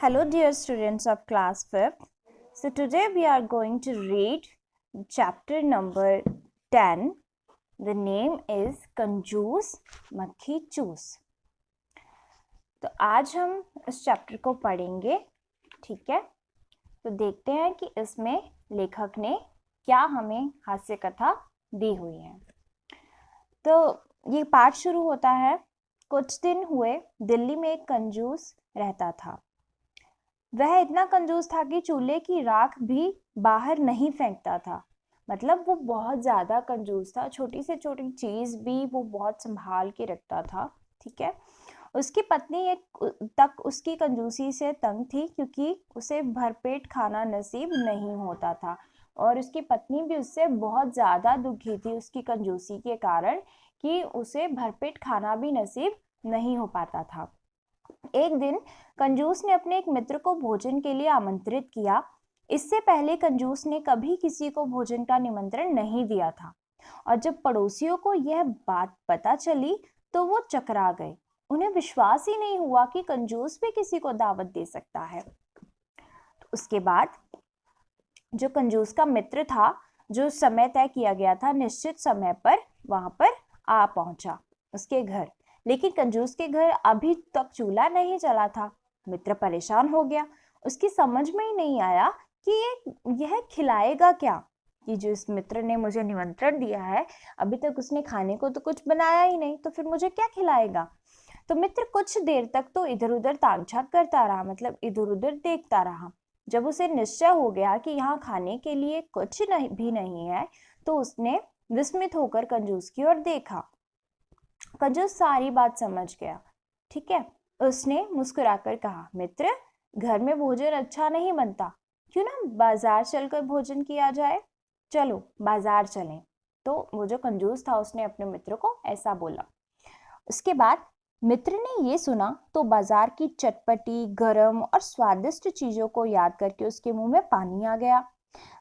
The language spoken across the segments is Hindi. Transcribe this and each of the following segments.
Hello dear students of class 5th. So today we are going to read chapter number 10. The name is कंजूस मक्खी चूस. तो आज हम इस चैप्टर को पढ़ेंगे, ठीक है. तो देखते हैं कि इसमें लेखक ने क्या हमें हास्य कथा दी हुई है. तो ये पाठ शुरू होता है. कुछ दिन हुए दिल्ली में एक कंजूस रहता था. वह इतना कंजूस था कि चूल्हे की राख भी बाहर नहीं फेंकता था. मतलब वो बहुत ज़्यादा कंजूस था. छोटी से छोटी चीज़ भी वो बहुत संभाल के रखता था, ठीक है. उसकी पत्नी एक तक उसकी कंजूसी से तंग थी, क्योंकि उसे भरपेट खाना नसीब नहीं होता था. और उसकी पत्नी भी उससे बहुत ज़्यादा दुखी थी उसकी कंजूसी के कारण, कि उसे भरपेट खाना भी नसीब नहीं हो पाता था. एक दिन कंजूस ने अपने एक मित्र को भोजन के लिए आमंत्रित किया. इससे पहले कंजूस ने कभी किसी को भोजन का निमंत्रण नहीं दिया था. और जब पड़ोसियों को यह बात पता चली तो वो चकरा गए. उन्हें विश्वास ही नहीं हुआ कि कंजूस भी किसी को दावत दे सकता है. तो उसके बाद जो कंजूस का मित्र था, जो समय तय किया गया था निश्चित समय पर, वहां पर आ पहुंचा उसके घर. लेकिन कंजूस के घर अभी तक चूल्हा नहीं जला था. मित्र परेशान हो गया. उसकी समझ में ही नहीं आया कि यह खिलाएगा क्या, कि जो इस मित्र ने मुझे निमंत्रण दिया है अभी तक उसने खाने को तो कुछ बनाया ही नहीं, तो फिर मुझे क्या खिलाएगा. तो मित्र कुछ देर तक तो इधर उधर ताक झांक करता रहा, मतलब इधर उधर देखता रहा. जब उसे निश्चय हो गया कि यहाँ खाने के लिए कुछ भी नहीं है, तो उसने विस्मित होकर कंजूस की ओर देखा. कंजूस सारी बात समझ गया, ठीक है. उसने मुस्कुराकर कहा, मित्र, घर में भोजन अच्छा नहीं बनता, क्यों ना बाजार चलकर भोजन किया जाए. चलो बाजार चलें. तो वो जो कंजूस था उसने अपने मित्र को ऐसा बोला. उसके बाद मित्र ने ये सुना तो बाजार की चटपटी, गरम और स्वादिष्ट चीजों को याद करके उसके मुंह में पानी आ गया.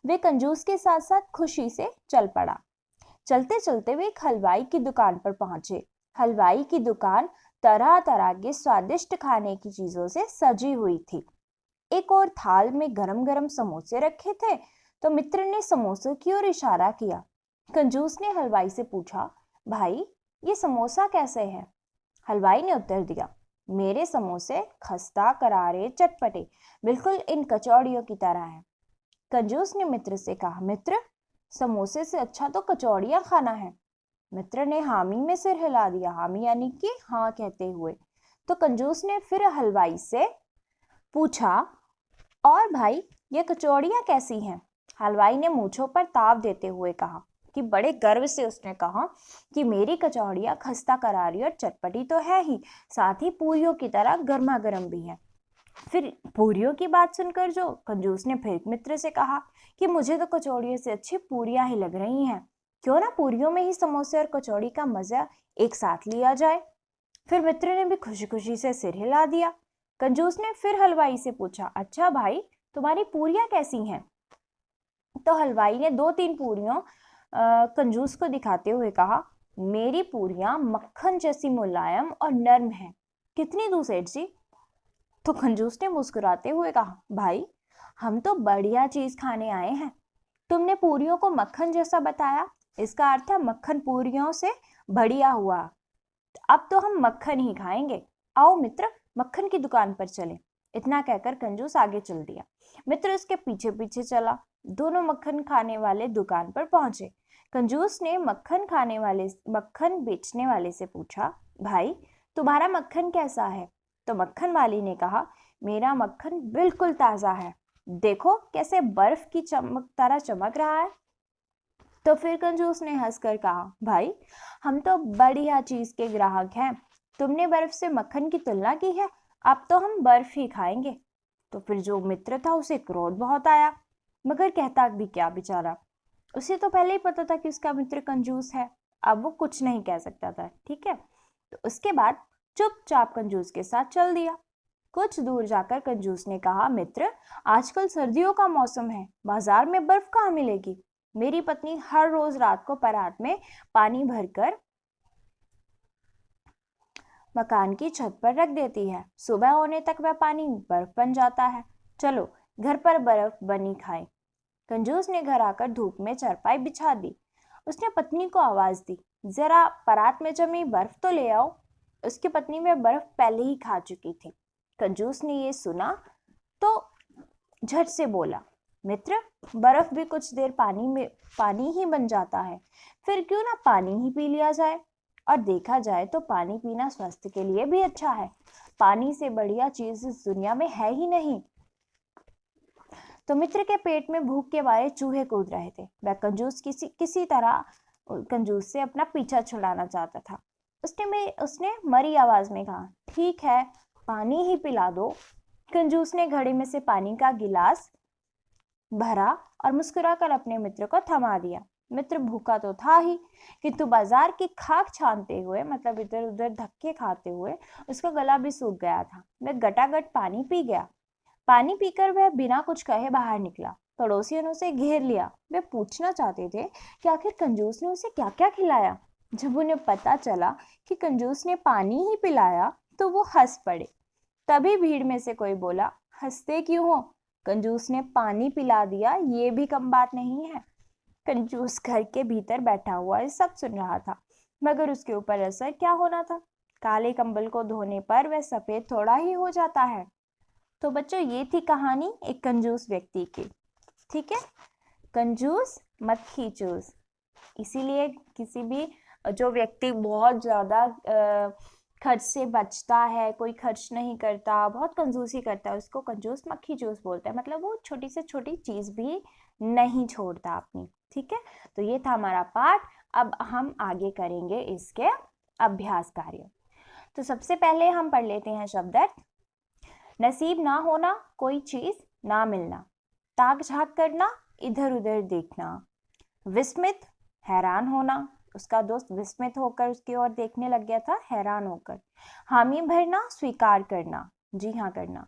वे कंजूस के साथ साथ खुशी से चल पड़ा. चलते चलते वे एक हलवाई की दुकान पर पहुंचे. हलवाई की दुकान तरह तरह के स्वादिष्ट खाने की चीजों से सजी हुई थी. एक और थाल में गरम गरम समोसे रखे थे. तो मित्र ने समोसों की ओर इशारा किया. कंजूस ने हलवाई से पूछा, भाई ये समोसा कैसे है. हलवाई ने उत्तर दिया, मेरे समोसे खस्ता, करारे, चटपटे, बिल्कुल इन कचौड़ियों की तरह है. कंजूस ने मित्र से कहा, मित्र, समोसे से अच्छा तो कचौड़ियां खाना है. मित्र ने हामी में सिर हिला दिया. हामी यानी कि हाँ कहते हुए. तो कंजूस ने फिर हलवाई से पूछा, और भाई ये कचौड़ियां कैसी हैं. हलवाई ने मूंछों पर ताव देते हुए कहा, कि बड़े गर्व से उसने कहा कि मेरी कचौड़ियां खस्ता, करारी और चटपटी तो है ही, साथ ही पूरियों की तरह गर्मा गर्म भी है. फिर पूरियों की बात सुनकर जो कंजूस ने फिर मित्र से कहा कि मुझे तो कचौड़ियों से अच्छी पूरियां ही लग रही हैं. क्यों ना पूरियों में ही समोसे और कचौड़ी का मजा एक साथ लिया जाए. फिर मित्र ने भी खुशी खुशी से सिर हिला दिया. कंजूस ने फिर हलवाई से पूछा, अच्छा भाई, तुम्हारी पूरियां कैसी हैं. तो हलवाई ने 2-3 पूरियों कंजूस को दिखाते हुए कहा, मेरी पूरियां मक्खन जैसी मुलायम और नर्म हैं. कितनी दूर सेठ जी. तो कंजूस ने मुस्कुराते हुए कहा, भाई हम तो बढ़िया चीज खाने आए हैं. तुमने पूरियों को मक्खन जैसा बताया, इसका अर्थ है मक्खन पूरियों से बढ़िया हुआ. अब तो हम मक्खन ही खाएंगे. आओ मित्र, मक्खन की दुकान पर चलें. इतना कहकर कंजूस आगे चल दिया. मित्र उसके पीछे पीछे चला. दोनों मक्खन खाने वाले दुकान पर पहुंचे. कंजूस ने मक्खन बेचने वाले से पूछा, भाई तुम्हारा मक्खन कैसा है. तो मक्खन वाली ने कहा, मेरा मक्खन बिल्कुल ताजा है, देखो कैसे बर्फ की तरह चमक रहा है. तो फिर कंजूस ने हंसकर कहा, भाई हम तो बढ़िया चीज के ग्राहक हैं. तुमने बर्फ से मक्खन की तुलना की है, अब तो हम बर्फ ही खाएंगे. तो फिर जो मित्र था उसे क्रोध बहुत आया, मगर कहता भी क्या बेचारा. उसे तो पहले ही पता था कि उसका मित्र कंजूस है, अब वो कुछ नहीं कह सकता था, ठीक है. तो उसके बाद चुपचाप कंजूस के साथ चल दिया. कुछ दूर जाकर कंजूस ने कहा, मित्र, आजकल सर्दियों का मौसम है, बाजार में बर्फ कहाँ मिलेगी. मेरी पत्नी हर रोज रात को परात में पानी भरकर मकान की छत पर रख देती है। सुबह होने तक वह पानी बर्फ बन जाता है। चलो घर पर बर्फ बनी खाए। कंजूस ने घर आकर धूप में चारपाई बिछा दी। उसने पत्नी को आवाज दी, जरा परात में जमी बर्फ तो ले आओ। उसकी पत्नी वह बर्फ पहले ही खा चुकी थी। कंजूस ने ये सुना तो झट से बोला, मित्र, बर्फ भी कुछ देर पानी ही बन जाता है, फिर क्यों ना पानी ही पी लिया जाए। और देखा जाए तो पानी पीना स्वास्थ्य के लिए भी अच्छा है। पानी से बढ़िया चीज इस दुनिया में है ही नहीं। तो मित्र के पेट में भूख के मारे चूहे कूद रहे थे। वह कंजूस किसी तरह कंजूस से अपना पीछा छुड़ाना चाहता था। उसने मरी आवाज में कहा, ठीक है, पानी ही पिला दो। कंजूस ने घड़े में से पानी का गिलास भरा और मुस्कुराकर अपने मित्र को थमा दिया। मित्र भूखा तो था ही, किंतु बाजार की खाक छानते हुए, मतलब इधर उधर धक्के खाते हुए, उसका गला भी सूख गया था। वह गटागट पानी पी गया। पानी पीकर वह बिना कुछ कहे बाहर निकला। पड़ोसियों ने उसे घेर लिया। वे पूछना चाहते थे कि आखिर कंजूस ने उसे क्या क्या खिलाया। जब उन्हें पता चला कि कंजूस ने पानी ही पिलाया तो वो हंस पड़े। तभी भीड़ में से कोई बोला, हंसते क्यों हो? कंजूस ने पानी पिला दिया, ये भी कम बात नहीं है। कंजूस घर के भीतर बैठा हुआ ये सब सुन रहा था, मगर उसके ऊपर असर क्या होना था? काले कंबल को धोने पर वह सफेद थोड़ा ही हो जाता है। तो बच्चों, ये थी कहानी एक कंजूस व्यक्ति की। ठीक है, कंजूस मक्खी चूस। इसीलिए किसी भी जो व्यक्ति बहुत ज्यादा खर्च से बचता है, कोई खर्च नहीं करता, बहुत कंजूसी करता है, उसको कंजूस मक्खी चूस बोलते हैं। मतलब वो छोटी से छोटी चीज भी नहीं छोड़ता अपनी। ठीक है, तो ये था हमारा पाठ। अब हम आगे करेंगे इसके अभ्यास कार्य। तो सबसे पहले हम पढ़ लेते हैं शब्द अर्थ। नसीब ना होना, कोई चीज ना मिलना। ताक झांक करना, इधर उधर देखना। विस्मित, हैरान होना। उसका दोस्त विस्मित होकर उसकी ओर देखने लग गया था, हैरान होकर। हामी भरना, स्वीकार करना, जी हाँ करना।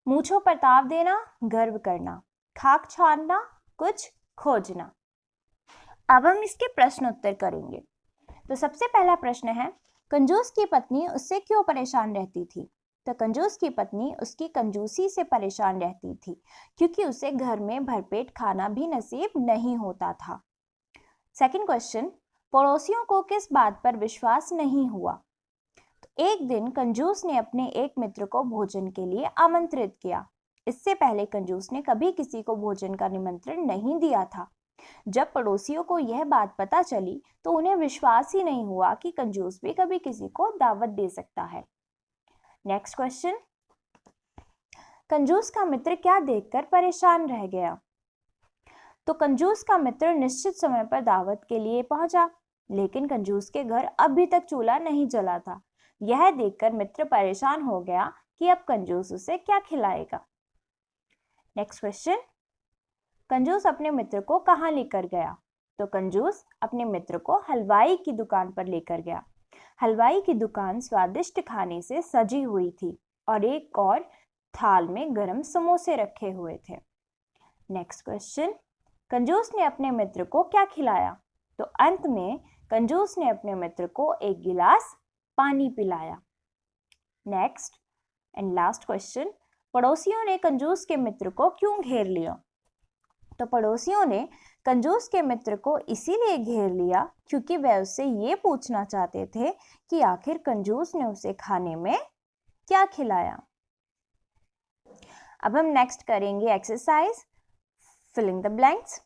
मूंछों पर ताव देना, गर्व करना। खाक छानना, कुछ खोजना। अब हम इसके प्रश्न उत्तर करेंगे। तो सबसे पहला प्रश्न है, कंजूस की पत्नी उससे क्यों परेशान रहती थी? तो कंजूस की पत्नी उसकी कंजूसी से परेशान रहती थी, क्योंकि उसे घर में भरपेट खाना भी नसीब नहीं होता था। सेकंड क्वेश्चन, पड़ोसियों को किस बात पर विश्वास नहीं हुआ? तो एक दिन कंजूस ने अपने एक मित्र को भोजन के लिए आमंत्रित किया। इससे पहले कंजूस ने कभी किसी को भोजन का निमंत्रण नहीं दिया था। जब पड़ोसियों को यह बात पता चली तो उन्हें विश्वास ही नहीं हुआ कि कंजूस भी कभी किसी को दावत दे सकता है। नेक्स्ट क्वेश्चन, कंजूस का मित्र क्या देखकर परेशान रह गया? तो कंजूस का मित्र निश्चित समय पर दावत के लिए पहुंचा, लेकिन कंजूस के घर अभी तक चूल्हा नहीं जला था। यह देखकर मित्र परेशान हो गया कि अब कंजूस उसे क्या खिलाएगा। नेक्स्ट क्वेश्चन, कंजूस अपने मित्र को कहाँ लेकर गया? तो कंजूस अपने मित्र को हलवाई की दुकान पर लेकर गया। हलवाई की दुकान स्वादिष्ट खाने से सजी हुई थी और एक और थाल में गरम समोसे रखे हुए थे। नेक्स्ट क्वेश्चन, कंजूस ने अपने मित्र को क्या खिलाया? तो अंत में कंजूस ने अपने मित्र को एक गिलास पानी पिलाया। नेक्स्ट एंड लास्ट क्वेश्चन, पड़ोसियों ने कंजूस के मित्र को क्यों घेर लिया? तो पड़ोसियों ने कंजूस के मित्र को इसीलिए घेर लिया क्योंकि वह उससे ये पूछना चाहते थे कि आखिर कंजूस ने उसे खाने में क्या खिलाया। अब हम नेक्स्ट करेंगे एक्सरसाइज फिलिंग द ब्लैंक्स।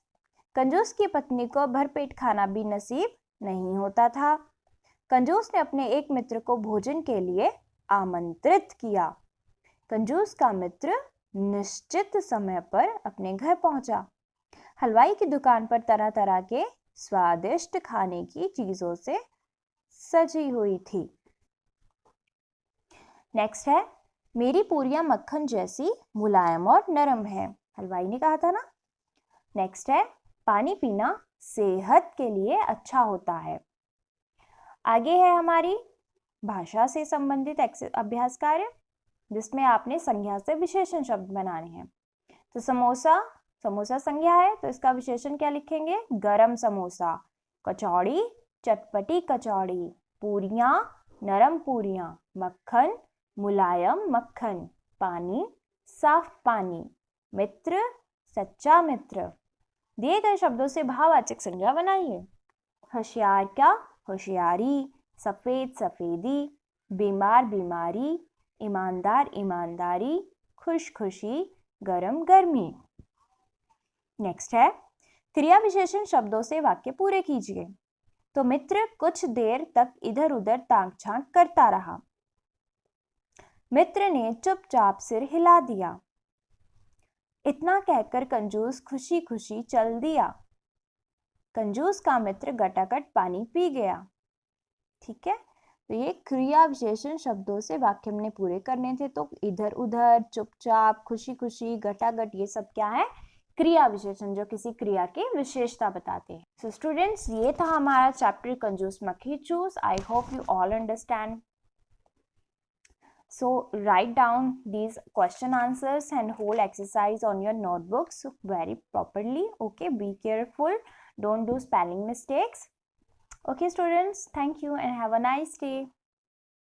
कंजूस की पत्नी को भरपेट खाना भी नसीब नहीं होता था। कंजूस ने अपने एक मित्र को भोजन के लिए आमंत्रित किया। कंजूस का मित्र निश्चित समय पर अपने घर पहुंचा। हलवाई की दुकान पर तरह तरह के स्वादिष्ट खाने की चीजों से सजी हुई थी। नेक्स्ट है, मेरी पूरियां मक्खन जैसी मुलायम और नरम है। हलवाई ने कहा था ना। नेक्स्ट है, पानी पीना सेहत के लिए अच्छा होता है। आगे है हमारी भाषा से संबंधित अभ्यास कार्य, जिसमें आपने संज्ञा से विशेषण शब्द बनाने हैं। तो समोसा, समोसा संज्ञा है तो इसका विशेषण क्या लिखेंगे? गरम समोसा। कचौड़ी, चटपटी कचौड़ी। पूरियां, नरम पूरियां, मक्खन, मुलायम मक्खन, पानी, साफ पानी, मित्र, सच्चा मित्र। दिए गए शब्दों से भाववाचक संज्ञा बनाइए। होशियार क्या, होशियारी, सफेद सफेदी, बीमार बीमारी, ईमानदार ईमानदारी, खुश खुशी, गरम गर्मी। नेक्स्ट है क्रिया विशेषण शब्दों से वाक्य पूरे कीजिए। तो मित्र कुछ देर तक इधर उधर ताक झांक करता रहा। मित्र ने चुपचाप सिर हिला दिया। इतना कहकर कंजूस खुशी खुशी चल दिया। कंजूस का मित्र गटागट पानी पी गया। ठीक है, तो ये क्रिया विशेषण शब्दों से वाक्य हमने पूरे करने थे। तो इधर उधर, चुपचाप, खुशी खुशी, गटागट, ये सब क्या है? क्रिया विशेषण, जो किसी क्रिया की विशेषता बताते हैं। सो स्टूडेंट्स, ये था हमारा चैप्टर कंजूस मक्खी चूस। I hope you all understand. So write down these question answers and whole exercise on your notebooks very properly. Okay, be careful, don't do spelling mistakes. Okay students, thank you and have a nice day.